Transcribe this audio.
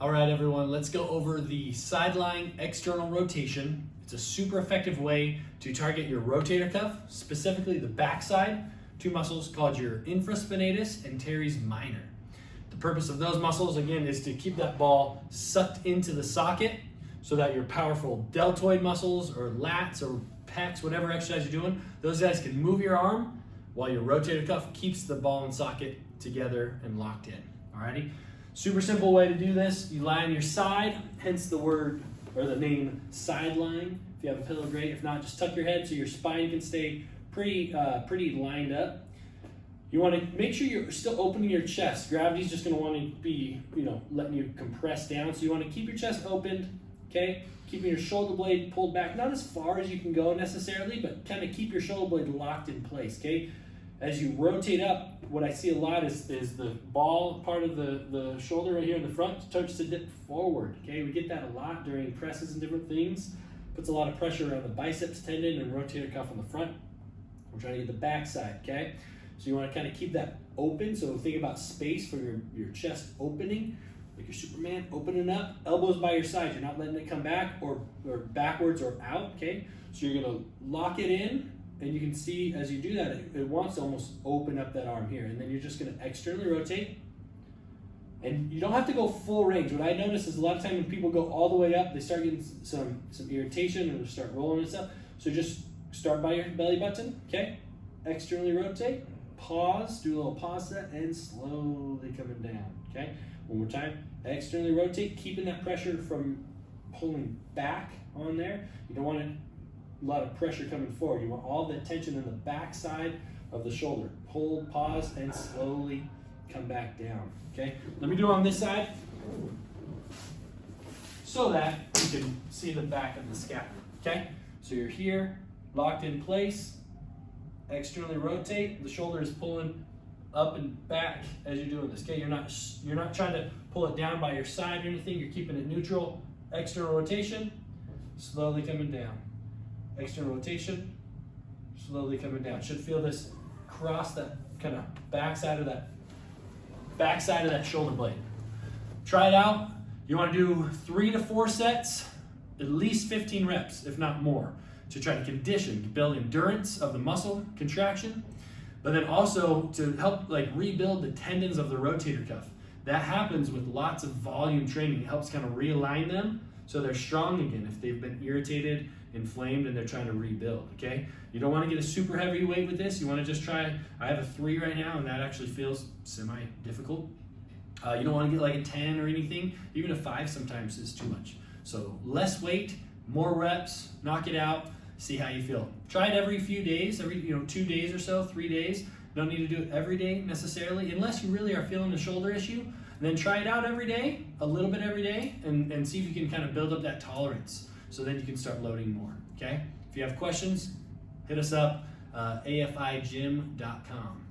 All right, everyone, let's go over the Sidelying external rotation. It's a super effective way to target your rotator cuff, specifically the backside, two muscles called your infraspinatus and teres minor. The purpose of those muscles, again, is to keep that ball sucked into the socket so that your powerful deltoid muscles or lats or pecs, whatever exercise you're doing, those guys can move your arm while your rotator cuff keeps the ball and socket together and locked in. Alrighty? Super simple way to do this. You lie on your side, hence the word or the name Sidelying. If you have a pillow, great. If not, just tuck your head so your spine can stay pretty lined up. You want to make sure you're still opening your chest. Gravity's just going to want to be, letting you compress down. So you want to keep your chest opened, okay? Keeping your shoulder blade pulled back, not as far as you can go necessarily, but kind of keep your shoulder blade locked in place, okay? As you rotate up, what I see a lot is the ball part of the shoulder right here in the front starts to dip forward, okay? We get that a lot during presses and different things. Puts a lot of pressure on the biceps tendon and rotator cuff on the front. We're trying to get the back side, okay? So you want to kind of keep that open. So think about space for your chest opening, like your Superman, opening up, elbows by your side. You're not letting it come back or backwards or out, okay? So you're going to lock it in. And you can see as you do that, it wants to almost open up that arm here. And then you're just going to externally rotate. And you don't have to go full range. What I notice is a lot of times when people go all the way up, they start getting some irritation and start rolling and stuff. So just start by your belly button, okay? Externally rotate, pause, do a little pause set, and slowly coming down, okay? One more time, externally rotate, keeping that pressure from pulling back on there. You don't want a lot of pressure coming forward. You want all the tension in the back side of the shoulder. Hold, pause, and slowly come back down, okay? Let me do it on this side so that you can see the back of the scap, okay? So you're here, locked in place, externally rotate. The shoulder is pulling up and back as you're doing this, okay? You're not trying to pull it down by your side or anything. You're keeping it neutral. External rotation, slowly coming down. External rotation, slowly coming down. Should feel this cross that kind of backside of that shoulder blade. Try it out. You want to do 3 to 4 sets, at least 15 reps, if not more, to try to condition, to build endurance of the muscle contraction, but then also to help rebuild the tendons of the rotator cuff. That happens with lots of volume training. It helps kind of realign them so they're strong again if they've been irritated, inflamed, and they're trying to rebuild, okay? You don't want to get a super heavy weight with this. You want to just try, I have a 3 right now, and that actually feels semi-difficult. You don't want to get like a 10 or anything. Even a 5 sometimes is too much. So less weight, more reps, knock it out, see how you feel. Try it every few days, every 2 days or so, 3 days. You don't need to do it every day necessarily, unless you really are feeling a shoulder issue. And then try it out every day, a little bit every day, and see if you can kind of build up that tolerance. So then you can start loading more, okay? If you have questions, hit us up, afigym.com.